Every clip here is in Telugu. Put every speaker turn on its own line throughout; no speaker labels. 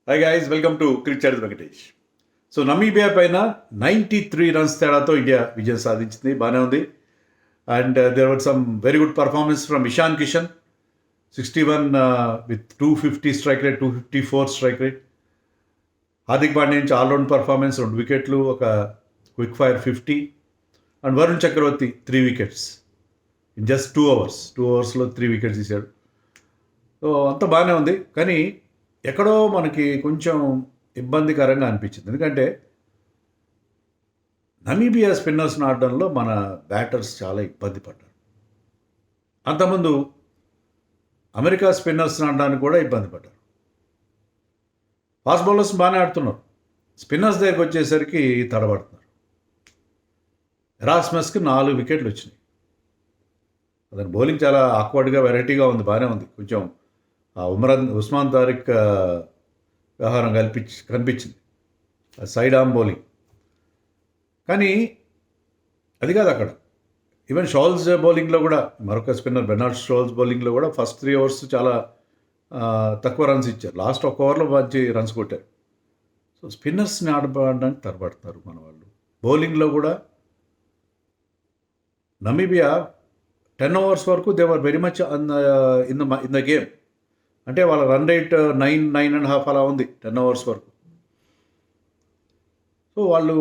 Hi guys, welcome to cricket Venkatesh. So Namibia పైన 93 రన్స్ తేడాతో ఇండియా విజయం సాధించింది. బాగానే ఉంది. And there were some very good performance from Ishan Kishan, 61 with 250 strike rate, 254 strike rate. Hardik Pandya నుంచి ఆల్రౌండ్ పర్ఫార్మెన్స్, 2 వికెట్లు, ఒక quick fire 50. And Varun Chakravarthy 3 wickets in just 2 అవర్స్లో 3 వికెట్స్ తీశాడు. సో అంత బాగానే ఉంది. కానీ ఎక్కడో మనకి కొంచెం ఇబ్బందికరంగా అనిపించింది. ఎందుకంటే నమీబియా స్పిన్నర్స్ని ఆడడంలో మన బ్యాటర్స్ చాలా ఇబ్బంది పడ్డారు. అంతకుముందు అమెరికా స్పిన్నర్స్ని ఆడడానికి కూడా ఇబ్బంది పడ్డారు. ఫాస్ట్ బౌలర్స్ బాగానే ఆడుతున్నారు, స్పిన్నర్స్ దగ్గరికి వచ్చేసరికి తడబడుతున్నారు. ఎరాస్మస్కి 4 వికెట్లు వచ్చినాయి. అతని బౌలింగ్ చాలా ఆక్వర్డ్గా, వెరైటీగా ఉంది, బాగానే ఉంది. కొంచెం ఉస్మాన్ తారిక్ వ్యవహారం కనిపించింది, సైడ్ ఆర్మ్ బౌలింగ్. కానీ అది కాదు అక్కడ. ఈవెన్ షాల్స్ బౌలింగ్లో కూడా, మరొక స్పిన్నర్ బెర్నార్డ్ షాల్స్ బౌలింగ్లో కూడా ఫస్ట్ 3 ఓవర్స్ చాలా తక్కువ రన్స్ ఇచ్చారు. లాస్ట్ 1 ఓవర్లో మంచి రన్స్ కొట్టారు. సో స్పిన్నర్స్ని ఆడడానికి తరబడుతున్నారు మన వాళ్ళు. బౌలింగ్లో కూడా నమీబియా 10 ఓవర్స్ వరకు they were very much in the game. అంటే వాళ్ళ రన్ రేట్ 9.5 అలా ఉంది 10 ఓవర్స్ వరకు. సో వాళ్ళు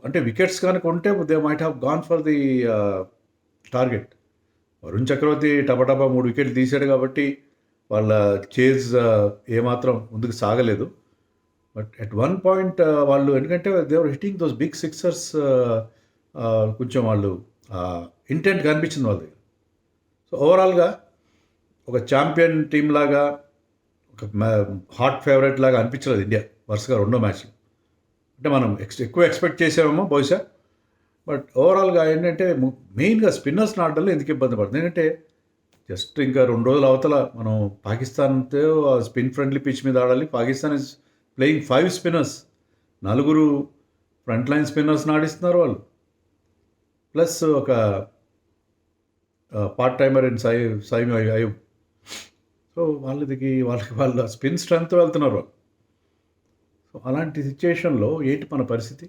అంటే వికెట్స్ కనుక ఉంటే they might have gone for the target. Varun Chakravarthy టపటపా 3 వికెట్లు తీశాడు కాబట్టి వాళ్ళ చేజ్ ఏమాత్రం ముందుకు సాగలేదు. బట్ ఎట్ వన్ పాయింట్ వాళ్ళు, ఎందుకంటే they were hitting those big sixers, కొంచెం వాళ్ళు ఇంటెంట్ కనిపించింది వాళ్ళ దగ్గర. సో ఓవరాల్గా ఒక ఛాంపియన్ టీమ్ లాగా, ఒక హాట్ ఫేవరెట్ లాగా అనిపించలేదు ఇండియా వరుసగా 2 మ్యాచ్లు. అంటే మనం ఎక్కువ ఎక్స్పెక్ట్ చేసామేమో బహుశా. బట్ ఓవరాల్గా ఏంటంటే మెయిన్గా స్పిన్నర్స్ ఆడడంలో ఎందుకు ఇబ్బంది పడుతుంది, ఎందుకంటే జస్ట్ ఇంకా 2 రోజుల అవతల మనం పాకిస్తాన్తో స్పిన్ ఫ్రెండ్లీ పిచ్ మీద ఆడాలి. Pakistan is playing 5 spinners, 4 front line స్పిన్నర్స్ని ఆడిస్తున్నారు వాళ్ళు, ప్లస్ ఒక part timer in Saim Ayub. So వాళ్ళ స్పిన్ స్ట్రెంగ్త్ వెళ్తున్నారు వాళ్ళు. సో అలాంటి సిచ్యుయేషన్లో ఏంటి మన పరిస్థితి?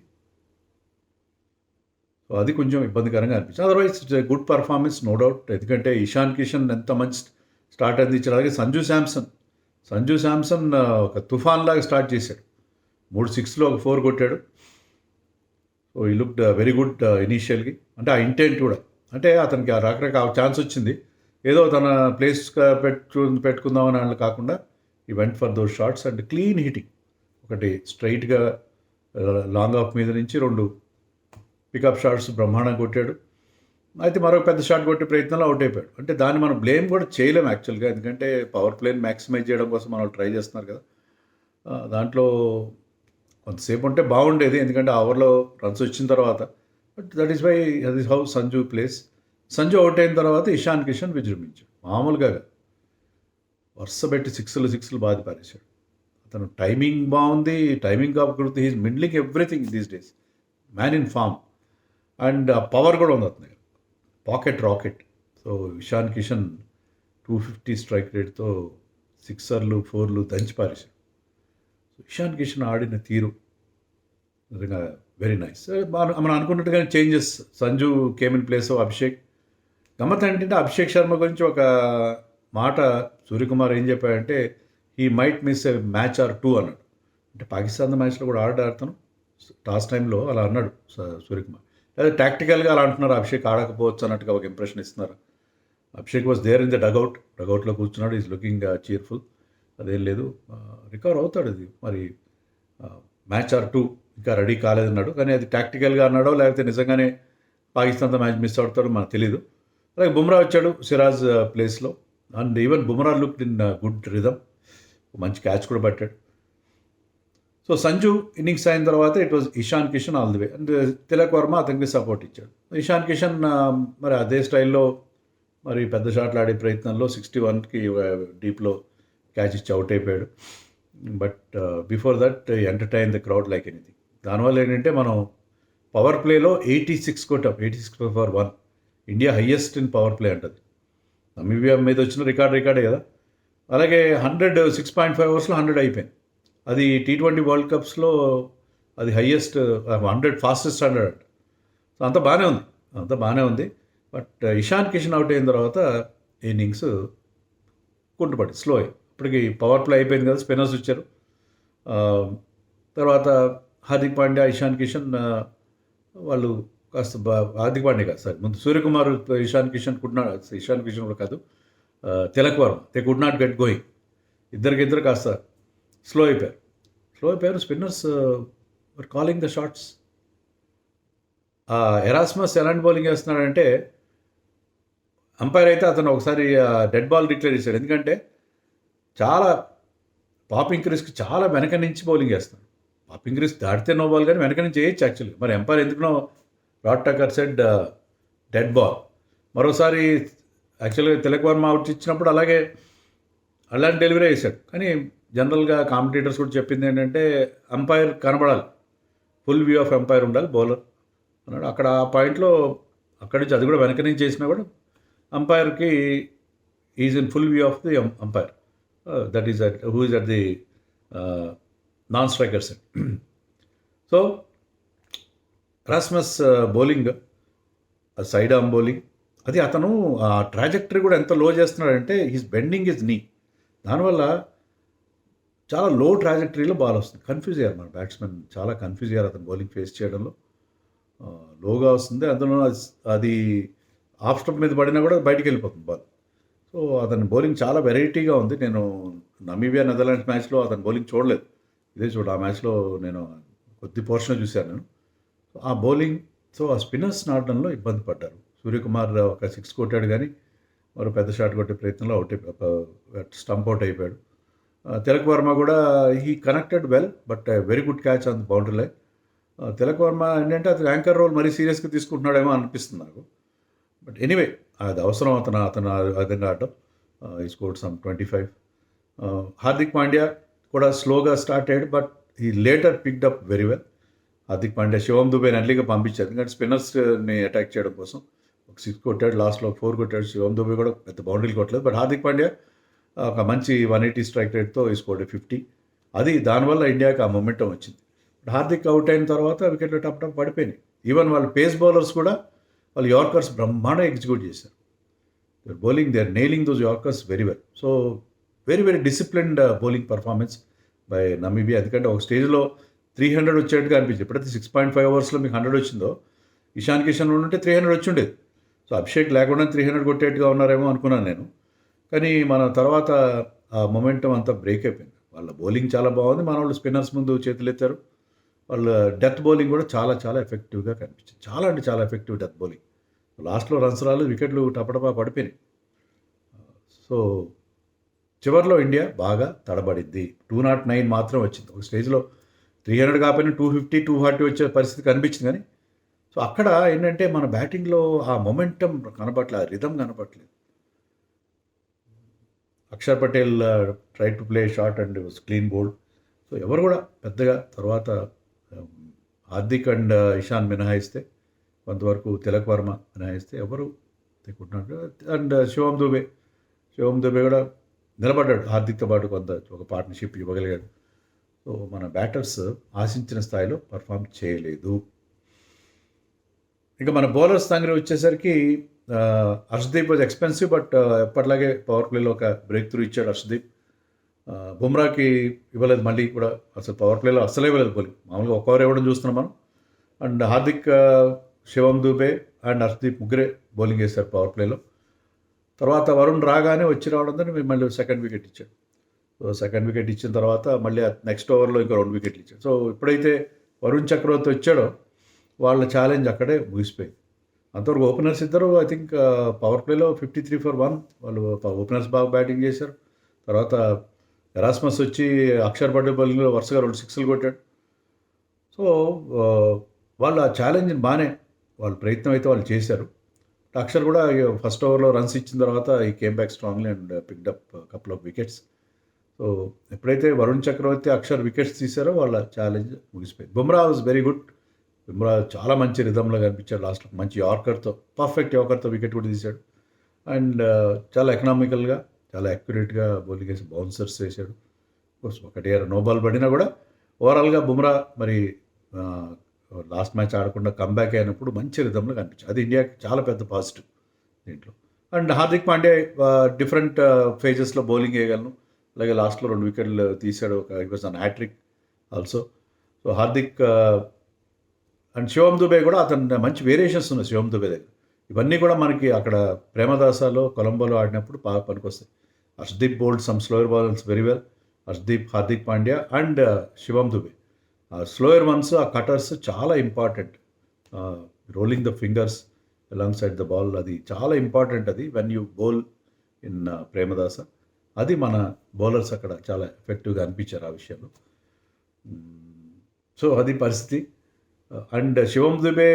సో అది కొంచెం ఇబ్బందికరంగా అనిపించింది. Otherwise good performance, no doubt. ఎందుకంటే ఇషాన్ కిషన్ ఎంత మంచి స్టార్ట్ అందించాడు. అలాగే సంజు శాంసన్ ఒక తుఫాన్ లాగా స్టార్ట్ చేశాడు. 3 6లు ఒక 4 కొట్టాడు. సో ఈ లుక్డ్ వెరీ గుడ్ ఇనీషియల్గా. అంటే ఆ ఇంటెంట్ కూడా, అంటే అతనికి ఆ రకరకాల ఛాన్స్ వచ్చింది, ఏదో తన ప్లేస్ పెట్టుకుందామని వాళ్ళు కాకుండా ఈ went for those shots and clean hitting. ఒకటి స్ట్రైట్గా లాంగ్ ఆఫ్ మీద నుంచి 2 పికప్ షాట్స్ బ్రహ్మాండంగా కొట్టాడు. అయితే మరొక పెద్ద షాట్ కొట్టే ప్రయత్నంలో అవుట్ అయిపోయాడు. అంటే దాన్ని మనం బ్లేమ్ కూడా చేయలేము యాక్చువల్గా, ఎందుకంటే పవర్ ప్లేని మ్యాక్సిమైజ్ చేయడం కోసం మనం ట్రై చేస్తున్నారు కదా. దాంట్లో కొంతసేపు ఉంటే బాగుండేది, ఎందుకంటే ఆ ఓవర్లో రన్స్ వచ్చిన తర్వాత. But that is why that is how Sanju plays. Sanju out అయిన తర్వాత ఇషాన్ కిషన్ విజృంభించాడు మామూలుగా. వరుస పెట్టి 6లు బాధ పారేశాడు. అతను టైమింగ్ బాగుంది, టైమింగ్ కాకపోతే he's middling everything these days, man in form. And ఆ పవర్ కూడా ఉంది అతని దగ్గర, pocket rocket. So Ishan Kishan 250 strike రేట్తో 6లు 4లు దంచి పారేశాడు. సో ఇషాన్ కిషన్ ఆడిన తీరు నిజంగా వెరీ నైస్. మనం అనుకున్నట్టుగానే changes, Sanju came in place of Abhishek. గమ్మత్ ఏంటంటే అభిషేక్ శర్మ గురించి ఒక మాట సూర్యకుమార్ ఏం చెప్పాడంటే, he might miss a match or 2 అన్నాడు. అంటే పాకిస్తాన్ మ్యాచ్లో కూడా ఆడతాను టాస్ టైంలో అలా అన్నాడు సూర్యకుమార్. లేదా టాక్టికల్గా అలా అంటున్నారు, అభిషేక్ ఆడకపోవచ్చు అన్నట్టుగా ఒక ఇంప్రెషన్ ఇస్తున్నారు. Abhishek was there in the డగౌట్లో కూర్చున్నాడు, ఈజ్ లుకింగ్ చీర్ఫుల్. అదేం లేదు, రికవర్ అవుతాడు. అది మరి మ్యాచ్ ఆర్ 2 ఇంకా రెడీ కాలేదన్నాడు. కానీ అది టాక్టికల్గా అన్నాడో లేకపోతే నిజంగానే పాకిస్తాన్తో మ్యాచ్ మిస్ అవుతాడో మనకు తెలీదు. అలాగే బుమ్రా వచ్చాడు సిరాజ్ ప్లేస్లో. And even Bumrah looked in good rhythm, మంచి క్యాచ్ కూడా పట్టాడు. సో సంజు ఇన్నింగ్స్ అయిన తర్వాత it was Ishan Kishan all the way. And Tilak Varma అతనికి సపోర్ట్ ఇచ్చాడు. ఇషాన్ కిషన్ మరి అదే స్టైల్లో మరి పెద్ద షాట్లు ఆడే ప్రయత్నంలో 61కి డీప్లో క్యాచ్ ఇచ్చి అవుట్ అయిపోయాడు. But before that entertain the crowd like anything. దానివల్ల ఏంటంటే మనం పవర్ ప్లేలో 86 కొట్టాం, 86 ఫర్ 1. India highest in power play అంటది. నమీబియా మీద వచ్చిన రికార్డే కదా. అలాగే 100 6.5 ఓవర్స్లో 100 అయిపోయింది. అది T20 వరల్డ్ కప్స్లో అది హైయెస్ట్ 100 ఫాస్టెస్ట్ 100. సో అంతా బాగానే ఉంది, అంతా బాగానే ఉంది. బట్ ఇషాన్ కిషన్ అవుట్ అయిన తర్వాత ఇన్నింగ్స్ కుంటుపడి స్లో అయ్యి, ఇప్పటికి పవర్ ప్లే అయిపోయింది కదా, స్పిన్నర్స్ వచ్చారు. తర్వాత హార్దిక్ పాండ్యా, ఇషాన్ కిషన్ వాళ్ళు కాస్త హార్దిక్ పాండ్యా కాదు సార్, ముందు సూర్యకుమార్, ఇషాన్ కిషన్ కూడా కాదు, Tilak Varma, they could not get going. ఇద్దరికిద్దరు కాస్త స్లో అయిపోయారు. Spinners were calling the shots. Erasmus ఎలాంటి బౌలింగ్ వేస్తున్నాడంటే, అంపైర్ అయితే అతను ఒకసారి డెడ్ బాల్ డిక్లేర్ చేశాడు. ఎందుకంటే చాలా పాపింగ్ క్రిస్కి చాలా వెనక నుంచి బౌలింగ్ వేస్తున్నాడు. పాపింగ్ క్రిస్ దాటితే నో బాల్, కానీ వెనక నుంచి వేయచ్చు యాక్చువల్లీ. మరి ఎంపైర్ ఎందుకునో రాడ్ టక్కర్ సెడ్ డెడ్ బాల్. మరోసారి యాక్చువల్గా తిలక్ వర్మ అవుట్ ఇచ్చినప్పుడు అలాంటి డెలివరీ వేశాడు. కానీ జనరల్గా కాంపిటేటర్స్ కూడా చెప్పింది ఏంటంటే, అంపైర్ కనబడాలి, ఫుల్ వ్యూ ఆఫ్ ఎంపైర్ ఉండాలి బౌలర్ అన్నాడు. అక్కడ ఆ పాయింట్లో అక్కడి నుంచి అది కూడా వెనక నుంచి చేసినా కూడా అంపైర్కి is in full view of the umpire, that is who is at the non striker set. So Rasmus bowling, side arm bowling, అది అతను ఆ ట్రాజెక్టరీ కూడా ఎంత లో చేస్తున్నాడంటే హీస్ బెండింగ్ హిజ్ నీ, దానివల్ల చాలా లో ట్రాజెక్టరీలో బాల్ వస్తుంది. కన్ఫ్యూజ్ అయ్యారు మన బ్యాట్స్మెన్, చాలా కన్ఫ్యూజ్ అయ్యారు అతను బౌలింగ్ ఫేస్ చేయడంలో. లోగా వస్తుంది, అందులో అది ఆఫ్ స్టంప్ మీద పడినా కూడా బయటికి వెళ్ళిపోతుంది బాల్. సో అతని బౌలింగ్ చాలా వెరైటీగా ఉంది. నేను నమీబియా నెదర్లాండ్స్ మ్యాచ్లో అతని బౌలింగ్ చూడలేదు, ఇదే ఆ మ్యాచ్లో నేను కొద్ది పోర్షన్ చూశాను నేను. ఆ బౌలింగ్, సో ఆ స్పిన్నర్స్ ఆడడంలో ఇబ్బంది పడ్డారు. సూర్యకుమార్ ఒక 6 కొట్టాడు, కానీ మరో పెద్ద షాట్ కొట్టే ప్రయత్నంలో స్టంప్ అవుట్ అయిపోయాడు. తిలక్ వర్మ కూడా he connected well, but very good catch on boundary line. Tilak Varma ఏంటంటే అతను యాంకర్ రోల్ మరీ సీరియస్గా తీసుకుంటున్నాడేమో అనిపిస్తుంది నాకు. బట్ ఎనీవే అది అవసరం అతను ఆ విధంగా ఆడటం. ఈ స్కోర్డ్ సమ్ 25. హార్దిక్ పాండ్యా కూడా స్లోగా స్టార్ట్ అయ్యాడు, బట్ ఈ later picked up very well. Hardik Pandya Shivam దుబేని అర్లీగా పంపించారు, ఎందుకంటే స్పిన్నర్స్ని అటాక్ చేయడం కోసం. ఒక 6 కొట్టాడు, లాస్ట్లో 4 కొట్టాడు. శివం దుబే కూడా పెద్ద బౌండరీలు కొట్టలేదు, బట్ హార్దిక్ పాండ్యా ఒక మంచి 180 స్ట్రైక్ రేట్తో ఈ స్కోర్డ్ 50. అది దానివల్ల ఇండియాకి ఆ మొమెంటం వచ్చింది. బట్ హార్దిక్ అవుట్ అయిన తర్వాత వికెట్లు టప్ పడిపోయినాయి. ఈవెన్ వాళ్ళ పేస్ బౌలర్స్ కూడా వాళ్ళు యార్కర్స్ బ్రహ్మాండంగా ఎగ్జిక్యూట్ చేశారు. They are nailing those yorkers very well. So very very disciplined bowling performance by Namibia. ఎందుకంటే ఒక స్టేజ్లో 300 వచ్చేట్టుగా అనిపించింది. ఎప్పుడైతే 6.5 ఓవర్స్లో మీకు 100 వచ్చిందో, ఇషాన్ కిషన్ ఉంటే 300 వచ్చి ఉండేది. సో అభిషేక్ లేకుండా 300 కొట్టేట్టుగా ఉన్నారేమో అనుకున్నాను నేను. కానీ మన తర్వాత ఆ మొమెంటం అంతా బ్రేక్ అయిపోయింది. వాళ్ళ బౌలింగ్ చాలా బాగుంది, మన వాళ్ళు స్పిన్నర్స్ ముందు చేతులు ఎత్తారు. వాళ్ళ డెత్ బౌలింగ్ కూడా చాలా చాలా ఎఫెక్టివ్గా కనిపించింది. చాలా అంటే చాలా ఎఫెక్టివ్ డెత్ బౌలింగ్. లాస్ట్లో రన్స్ రాలేదు, వికెట్లు టపటపా పడిపోయినాయి. సో చివరిలో ఇండియా బాగా తడబడింది. 209 మాత్రం వచ్చింది. ఒక స్టేజ్లో 300 కాకపోయినా 250, 240 వచ్చే పరిస్థితి కనిపించింది. కానీ సో అక్కడ ఏంటంటే మన బ్యాటింగ్లో ఆ మొమెంటం కనపట్లేదు, ఆ రిథమ్ కనపట్లేదు. Axar Patel try to play short and was clean bowled. So ఎవరు కూడా పెద్దగా తర్వాత హార్దిక్ అండ్ ఇషాన్ మినహాయిస్తే, కొంతవరకు తిలక్ వర్మ మినహాయిస్తే ఎవరు తెచ్చుకుంటున్నారు. అండ్ శివం దుబే కూడా నిలబడ్డాడు హార్దిక్తో పాటు, ఒక పార్ట్నర్షిప్ ఇవ్వగలిగాడు. సో మన బ్యాటర్స్ ఆశించిన స్థాయిలో పర్ఫామ్ చేయలేదు. ఇంకా మన బౌలర్స్ దగ్గర వచ్చేసరికి హర్షదీప్ వాజ్ ఎక్స్పెన్సివ్, బట్ ఎప్పటిలాగే పవర్ ప్లేలో ఒక బ్రేక్ త్రూ ఇచ్చాడు హర్షదీప్. బుమ్రాకి ఇవ్వలేదు, మళ్ళీ కూడా అసలు పవర్ ప్లేలో అసలే ఇవ్వలేదు బౌలింగ్. మామూలుగా ఒక ఓవర్ ఇవ్వడం చూస్తున్నాం మనం. అండ్ హార్దిక్, శివం దుబే అండ్ హర్షదీప్ ముగ్గురే బౌలింగ్ వేశారు పవర్ ప్లేలో. తర్వాత వరుణ్ రాగానే వచ్చి రావడంతో మళ్ళీ సెకండ్ వికెట్ ఇచ్చాడు. సో సెకండ్ వికెట్ ఇచ్చిన తర్వాత మళ్ళీ నెక్స్ట్ ఓవర్లో ఇంకో 2 వికెట్లు ఇచ్చాడు. సో ఎప్పుడైతే వరుణ్ చక్రవర్తి వచ్చాడో వాళ్ళ ఛాలెంజ్ అక్కడే ముగిసిపోయింది. అంతవరకు ఓపెనర్స్ ఇద్దరు ఐ థింక్ పవర్ ప్లేలో 53 for 1 వాళ్ళు ఓపెనర్స్ బాగా బ్యాటింగ్ చేశారు. తర్వాత ఎరాస్మస్ వచ్చి అక్షర్ పటేల్ బౌలింగ్లో వరుసగా 2 6లు కొట్టాడు. సో వాళ్ళు ఆ ఛాలెంజ్ని బాగానే వాళ్ళ ప్రయత్నం అయితే వాళ్ళు చేశారు. అక్షర్ కూడా ఫస్ట్ ఓవర్లో రన్స్ ఇచ్చిన తర్వాత ఈ came back strongly and picked up couple of wickets. So ఎప్పుడైతే వరుణ్ చక్రవర్తి, అక్షర్ వికెట్స్ తీశారో వాళ్ళ ఛాలెంజ్ ముగిసిపోయింది. Bumrah was very good. Bumrah చాలా మంచి రిథంలో కనిపించాడు. లాస్ట్లో మంచి యార్కర్తో, పర్ఫెక్ట్ యార్కర్తో వికెట్ కూడా తీశాడు. అండ్ చాలా ఎకనామికల్గా, చాలా యాక్యురేట్గా బౌలింగ్ వేసి బౌన్సర్స్ వేశాడు. ఒకటి నో బాల్ పడినా కూడా ఓవరాల్గా బుమ్రా మరి లాస్ట్ మ్యాచ్ ఆడకుండా కంబ్యాక్ అయినప్పుడు మంచి రిధంలో కనిపించింది. అది ఇండియాకి చాలా పెద్ద పాజిటివ్ దీంట్లో. అండ్ హార్దిక్ పాండ్యా డిఫరెంట్ ఫేజెస్లో బౌలింగ్ వేయగలను. అలాగే లాస్ట్లో 2 వికెట్లు తీశాడు. It was an hat trick also. So Hardik and Shivam Dube కూడా అతను మంచి వేరియేషన్స్ ఉన్నాయి శివం దుబే దగ్గర. ఇవన్నీ కూడా మనకి అక్కడ ప్రేమదాసాలో కొలంబోలో ఆడినప్పుడు బాగా పనికొస్తాయి. Arshdeep bowled some slower balls very well. Arshdeep, Hardik Pandya and Shivam Dube. ఆ స్లోయర్ వన్స్, ఆ కటర్స్ చాలా important. Rolling the fingers along side the ball, అది చాలా ఇంపార్టెంట్. అది when you bowl in Premadasa, అది మన బౌలర్స్ అక్కడ చాలా ఎఫెక్టివ్గా అనిపించారు ఆ విషయంలో. సో అది పరిస్థితి. అండ్ శివం దుబే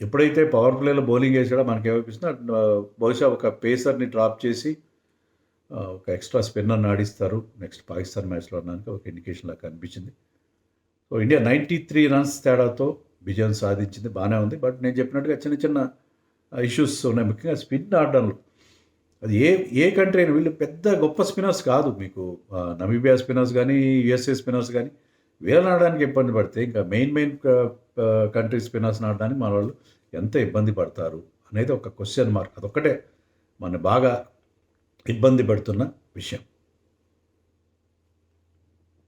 ఎప్పుడైతే పవర్ ప్లేలో బౌలింగ్ వేసాడో మనకేమనిపిస్తుంది, బహుశా ఒక పేసర్ని డ్రాప్ చేసి ఒక ఎక్స్ట్రా స్పిన్నర్ని ఆడిస్తారు నెక్స్ట్ పాకిస్తాన్ మ్యాచ్లో అన్నాక ఒక ఇండికేషన్ లాగా కనిపించింది. సో ఇండియా 93 రన్స్ తేడాతో విజయం సాధించింది. బాగానే ఉంది. బట్ నేను చెప్పినట్టుగా చిన్న చిన్న ఇష్యూస్ ఉన్నాయి, ముఖ్యంగా స్పిన్ ఆడడంలో. అది ఏ కంట్రీ అయినా, వీళ్ళు పెద్ద గొప్ప స్పిన్నర్స్ కాదు. మీకు నమీబియా స్పిన్నర్స్ కానీ, యుఎస్ఏ స్పిన్నర్స్ కానీ వీళ్ళని ఆడడానికి ఇబ్బంది పడితే ఇంకా మెయిన్ కంట్రీ స్పిన్నర్స్ ఆడడానికి మన వాళ్ళు ఎంత ఇబ్బంది పడతారు అనేది ఒక క్వశ్చన్ మార్క్. అదొక్కటే మన బాగా ఇబ్బంది పడుతున్న విషయం.